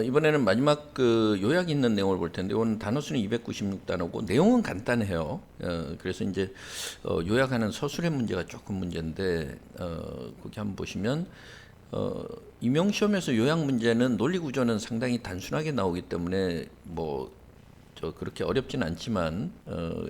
이번에는 마지막 그 요약 있는 내용을 볼 텐데 오늘 단어 수는 296단어고 내용은 간단해요. 그래서 이제 요약하는 서술의 문제가 조금 문제인데 거기 한번 보시면 임용 시험에서 요약 문제는 논리 구조는 상당히 단순하게 나오기 때문에 뭐 그렇게 어렵진 않지만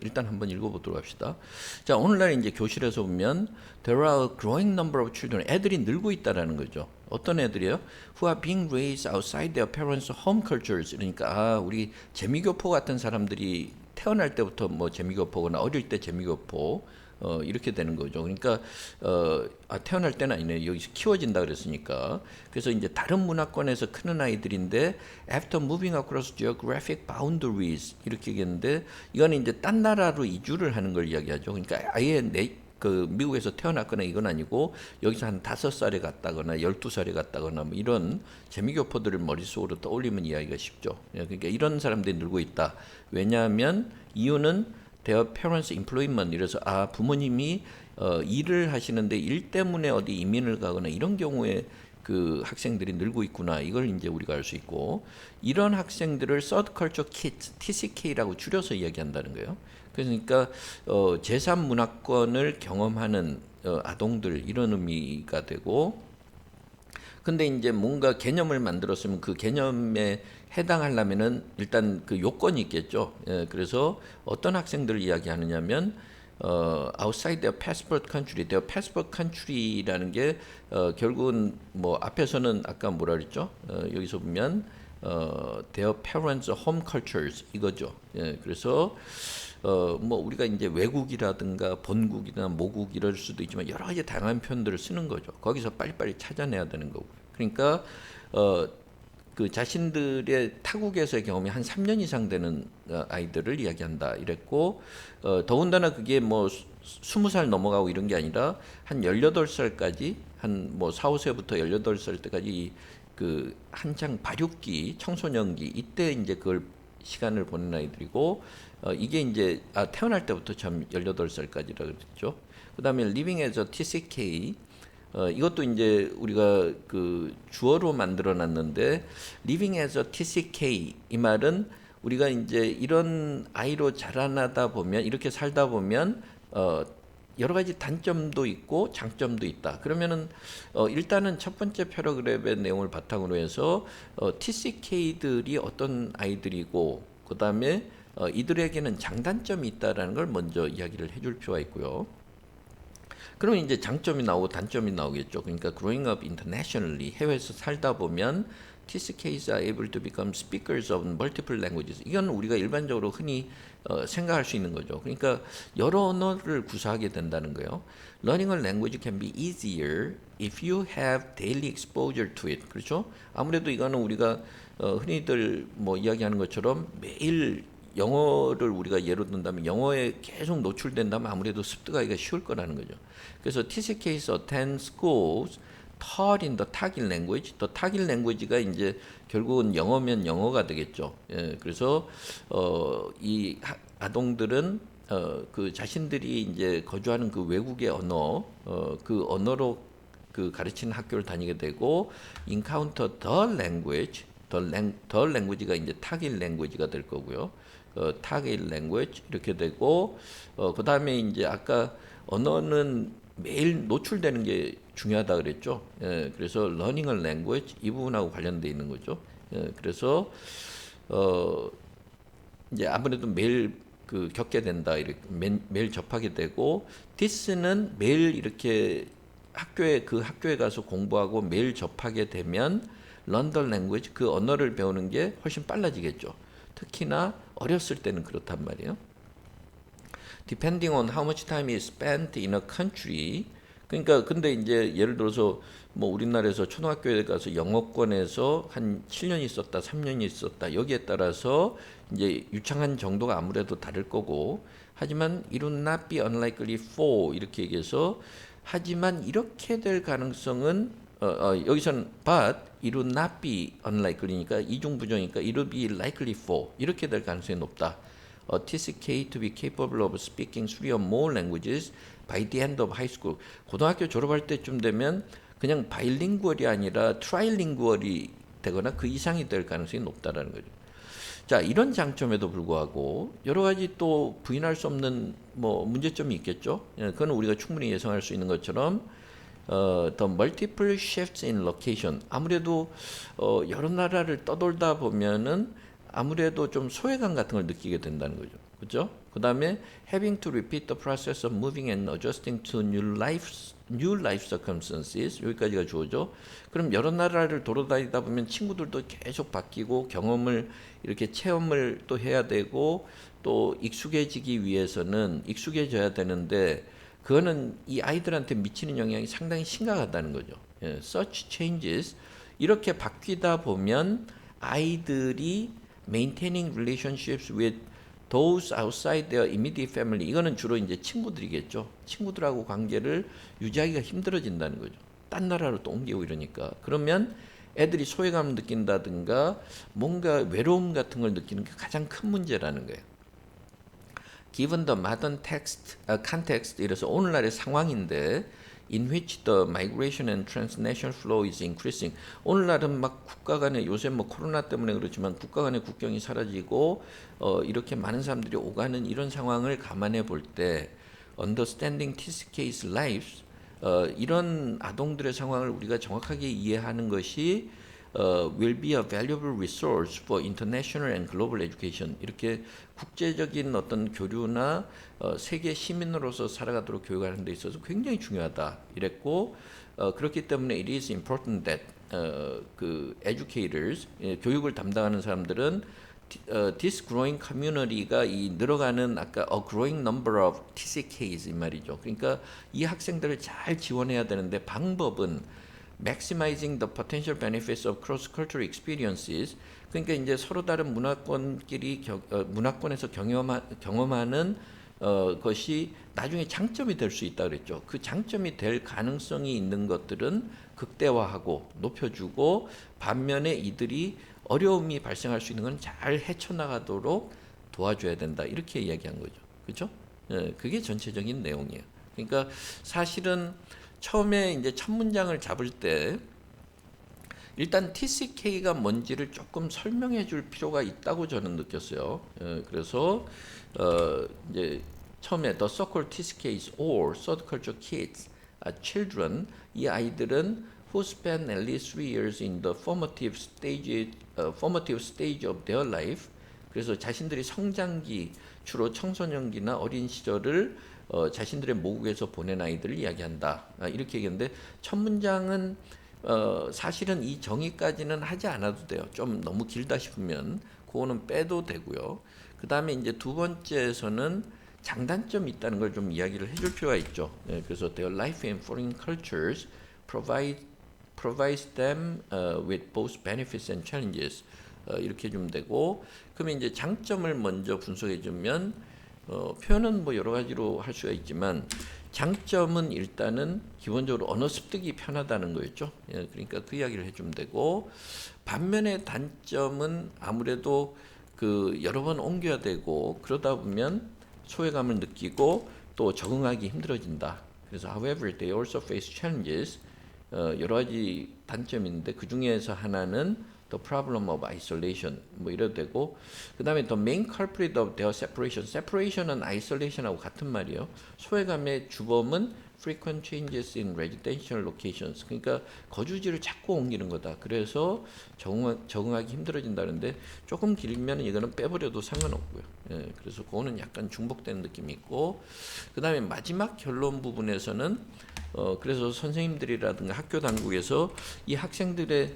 일단 한번 읽어보도록 합시다. 자, 오늘날 이제 교실에서 보면 there are a growing number of children. 애들이 늘고 있다라는 거죠. 어떤 애들이요? Who are being raised outside their parents' home cultures. 그러니까 우리 재미교포 같은 사람들이 태어날 때부터 뭐 재미교포거나 어릴 때 재미교포 이렇게 되는 거죠. 그러니까 태어날 때는 아니네. 여기서 키워진다 그랬으니까. 그래서 이제 다른 문화권에서 크는 아이들인데 after moving across geographic boundaries 이렇게 얘기했는데 이거는 이제 딴 나라로 이주를 하는 걸 이야기하죠. 그러니까 아예 그 미국에서 태어났거나 이건 아니고 여기서 한 5살에 갔다거나 12살에 갔다거나 뭐 이런 재미교포들을 머릿속으로 떠올리면 이야기가 쉽죠. 그러니까 이런 사람들이 늘고 있다. 왜냐하면 이유는 their parents employment 이래서 부모님이 일을 하시는데 일 때문에 어디 이민을 가거나 이런 경우에 그 학생들이 늘고 있구나. 이걸 이제 우리가 알 수 있고 이런 학생들을 Third Culture Kids (TCK라고) 줄여서 이야기한다는 거예요. 그러니까 제3문화권을 경험하는 아동들 이런 의미가 되고 근데 이제 뭔가 개념을 만들었으면 그 개념에 해당하려면은 일단 그 요건이 있겠죠. 그래서 어떤 학생들을 이야기하느냐면 outside their passport country, their passport country라는 게 결국은 뭐 앞에서는 아까 뭐라 그랬죠? 여기서 보면 their parents' home cultures 이거죠. 그래서 뭐 우리가 이제 외국이라든가 본국이나 모국 이럴 수도 있지만 여러 가지 다양한 표현들을 쓰는 거죠. 거기서 빨리빨리 찾아내야 되는 거고. 그러니까 그 자신들의 타국에서의 경험이 한 3년 이상 되는 아이들을 이야기한다 이랬고 더군다나 그게 뭐 20살 넘어가고 이런 게 아니라 한 18살까지 한 뭐 4, 5세부터 18살 때까지 그 한창 발육기, 청소년기 이때 이제 그걸 시간을 보낸 아이들이고 이게 이제 태어날 때부터 참 18살까지라 그랬죠. 그다음에 living as a TCK 이것도 이제 우리가 그 주어로 만들어 놨는데 living as a TCK 이 말은 우리가 이제 이런 아이로 자라나다 보면 이렇게 살다 보면 여러 가지 단점도 있고 장점도 있다. 그러면은 일단은 첫 번째 패러그랩의 내용을 바탕으로 해서 TCK들이 어떤 아이들이고 그다음에 이들에게는 장단점이 있다라는 걸 먼저 이야기를 해줄 필요가 있고요. 그럼 이제 장점이 나오고 단점이 나오겠죠. 그러니까 growing up internationally 해외에서 살다 보면 TCKs are able to become speakers of multiple languages. 이건 우리가 일반적으로 흔히 생각할 수 있는 거죠. 그러니까 여러 언어를 구사하게 된다는 거예요. Learning a language can be easier if you have daily exposure to it. 그렇죠? 아무래도 이거는 우리가 흔히들 뭐 이야기하는 것처럼 매일 영어를 우리가 예로 든다면 영어에 계속 노출된다면 아무래도 습득하기가 쉬울 거라는 거죠. 그래서 TCKs attend schools taught in the Tagal language. The Tagal language가 이제 결국은 영어면 영어가 되겠죠. 그래서 이 아동들은 그 자신들이 이제 거주하는 그 외국의 언어, 그 언어로 그 가르치는 학교를 다니게 되고 encounter the language, the language가 이제 타길 랭귀지가 될 거고요. 타길 랭귀지 이렇게 되고 그 다음에 이제 아까 언어는 매일 노출되는 게 중요하다 그랬죠. 그래서 learning a language 이 부분하고 관련돼 있는 거죠. 그래서 이제 아무래도 매일 그 겪게 된다 이렇게 매일 접하게 되고 this는 매일 이렇게 그 학교에 가서 공부하고 매일 접하게 되면 learn the language 그 언어를 배우는 게 훨씬 빨라지겠죠. 특히나 어렸을 때는 그렇단 말이에요. Depending on how much time is spent in a country. 그러니까 근데 이제 예를 들어서 뭐 우리나라에서 초등학교에 가서 영어권에서 한 7년 있었다, 3년 있었다. 여기에 따라서 이제 유창한 정도가 아무래도 다를 거고. 하지만 it would not be unlikely for 이렇게 얘기해서 하지만 이렇게 될 가능성은 여기서는 but it would not be unlikely니까 이중부정이니까 it would be likely for 이렇게 될 가능성이 높다. TCK to be capable of speaking 3 or more languages by the end of high school. 고등학교 졸업할 때쯤 되면 그냥 바이링구얼이 아니라 트라이링구얼이 되거나 그 이상이 될 가능성이 높다라는 거죠. 자, 이런 장점에도 불구하고 여러 가지 또 부인할 수 없는 뭐 문제점이 있겠죠. 예, 그건 우리가 충분히 예상할 수 있는 것처럼 the multiple shifts in location. 아무래도 여러 나라를 떠돌다 보면은 아무래도 좀 소외감 같은 걸 느끼게 된다는 거죠. 그죠? 그 다음에 having to repeat the process of moving and adjusting to new life circumstances. 여기까지가 주어죠. 그럼 여러 나라를 돌아다니다 보면 친구들도 계속 바뀌고 경험을 이렇게 체험을 또 해야 되고 또 익숙해지기 위해서는 익숙해져야 되는데 그거는 이 아이들한테 미치는 영향이 상당히 심각하다는 거죠. 예, such changes 이렇게 바뀌다 보면 아이들이 maintaining relationships with those outside their immediate family 이거는 주로 이제 친구들이겠죠. 친구들하고 관계를 유지하기가 힘들어진다는 거죠. 딴 나라로 또 옮기고 이러니까 그러면 애들이 소외감을 느낀다든가 뭔가 외로움 같은 걸 느끼는 게 가장 큰 문제라는 거예요. Given the modern context, 이래서 오늘날의 상황인데, in which the migration and transnational flow is increasing. 오늘날은 막 국가 간의 요새 뭐 코로나 때문에 그렇지만 국가 간의 국경이 사라지고 이렇게 많은 사람들이 오가는 이런 상황을 감안해 볼 때, understanding TCK's lives, 이런 아동들의 상황을 우리가 정확하게 이해하는 것이 will be a valuable resource for international and global education. 이렇게 국제적인 어떤 교류나 세계 시민으로서 살아가도록 교육하는 데 있어서 굉장히 중요하다. 이랬고 그렇기 때문에 it is important that 그 educators 교육을 담당하는 사람들은 this growing community가 이 늘어가는 아까 a growing number of TCKs 이 말이죠. 그러니까 이 학생들을 잘 지원해야 되는데 방법은 maximizing the potential benefits of cross-cultural experiences. 그러니까 이제 서로 다른 문화권끼리 문화권에서 경험하는 것이 나중에 장점이 될 수 있다 그랬죠. 그 장점이 될 가능성이 있는 것들은 극대화하고 높여주고 반면에 이들이 어려움이 발생할 수 있는 건 잘 헤쳐나가도록 도와줘야 된다. 이렇게 이야기한 거죠. 그렇죠? 그게 전체적인 내용이에요. 그러니까 사실은 처음에 이제 첫 문장을 잡을 때 일단 TCK가 뭔지를 조금 설명해 줄 필요가 있다고 저는 느꼈어요. 그래서 이제 처음에 the so-called TCKs or third culture kids are children 이 아이들은 who spend at least 3 years in the formative stage of their life 그래서 자신들이 성장기 주로 청소년기나 어린 시절을 자신들의 모국에서 보낸 아이들을 이야기한다. 이렇게 얘기했는데 첫 문장은 사실은 이 정의까지는 하지 않아도 돼요. 좀 너무 길다 싶으면 그거는 빼도 되고요. 그 다음에 이제 두 번째에서는 장단점이 있다는 걸 좀 이야기를 해줄 필요가 있죠. 그래서 their life in foreign cultures provides them with both benefits and challenges. 이렇게 좀 되고 그러면 이제 장점을 먼저 분석해 주면 표현은 뭐 여러 가지로 할 수가 있지만 장점은 일단은 기본적으로 언어 습득이 편하다는 거였죠. 그러니까 그 이야기를 해주면 되고 반면에 단점은 아무래도 그 여러 번 옮겨야 되고 그러다 보면 소외감을 느끼고 또 적응하기 힘들어진다. 그래서 however they also face challenges 여러 가지 단점이 있는데 그 중에서 하나는 the problem of isolation 뭐 이래도 되고 그 다음에 the main culprit of their separation은 isolation하고 같은 말이에요. 소외감의 주범은 frequent changes in residential locations 그러니까 거주지를 자꾸 옮기는 거다. 그래서 적응하기 힘들어진다는데 조금 길면 이거는 빼버려도 상관없고요. 그래서 그거는 약간 중복되는 느낌이 있고 그 다음에 마지막 결론 부분에서는 그래서 선생님들이라든가 학교 당국에서 이 학생들의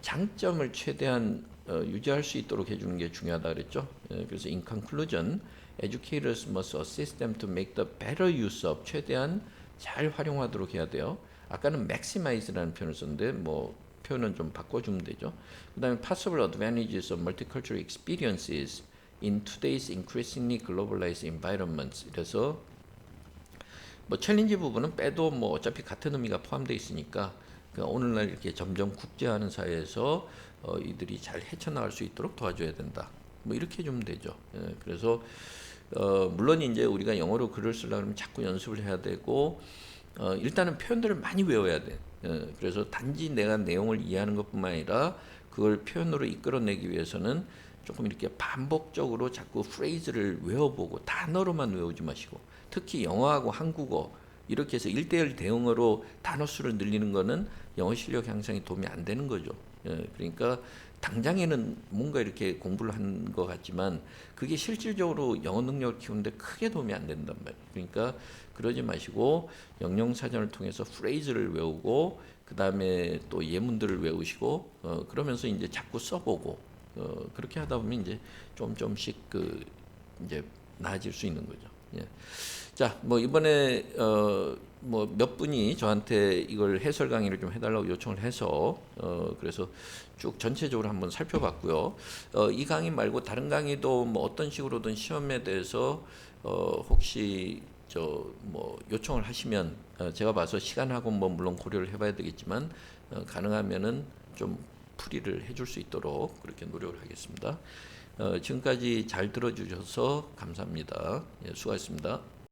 장점을 최대한 유지할 수 있도록 해주는 게 중요하다 그랬죠. 그래서 in conclusion, educators must assist them to make the better use of 최대한 잘 활용하도록 해야 돼요. 아까는 maximize라는 표현을 썼는데 뭐 표현은 좀 바꿔주면 되죠. 그다음에 possible advantages of multicultural experiences in today's increasingly globalized environments. 그래서 뭐 챌린지 부분은 빼도 뭐 어차피 같은 의미가 포함되어 있으니까 그러니까 오늘날 이렇게 점점 국제화하는 사회에서 이들이 잘 헤쳐나갈 수 있도록 도와줘야 된다. 뭐 이렇게 해주면 되죠. 그래서 물론 이제 우리가 영어로 글을 쓰려면 자꾸 연습을 해야 되고 일단은 표현들을 많이 외워야 돼. 그래서 단지 내가 내용을 이해하는 것뿐만 아니라 그걸 표현으로 이끌어내기 위해서는 조금 이렇게 반복적으로 자꾸 프레이즈를 외워보고 단어로만 외우지 마시고, 특히 영어하고 한국어 이렇게 해서 1대1 대응어로 단어 수를 늘리는 거는 영어 실력 향상에 도움이 안 되는 거죠. 그러니까 당장에는 뭔가 이렇게 공부를 한 것 같지만 그게 실질적으로 영어 능력을 키우는데 크게 도움이 안 된단 말이에요. 그러니까 그러지 마시고 영영사전을 통해서 프레이즈를 외우고 그 다음에 또 예문들을 외우시고 그러면서 이제 자꾸 써보고 그렇게 하다 보면 이제 좀씩 그 이제 나아질 수 있는 거죠. 예. 자, 뭐 이번에 뭐 몇 분이 저한테 이걸 해설 강의를 좀 해달라고 요청을 해서 그래서 쭉 전체적으로 한번 살펴봤고요. 이 강의 말고 다른 강의도 뭐 어떤 식으로든 시험에 대해서 혹시 저 뭐 요청을 하시면 제가 봐서 시간하고 뭐 물론 고려를 해봐야 되겠지만 가능하면은 좀 풀이를 해줄 수 있도록 그렇게 노력을 하겠습니다. 지금까지 잘 들어주셔서 감사합니다. 예, 수고하셨습니다.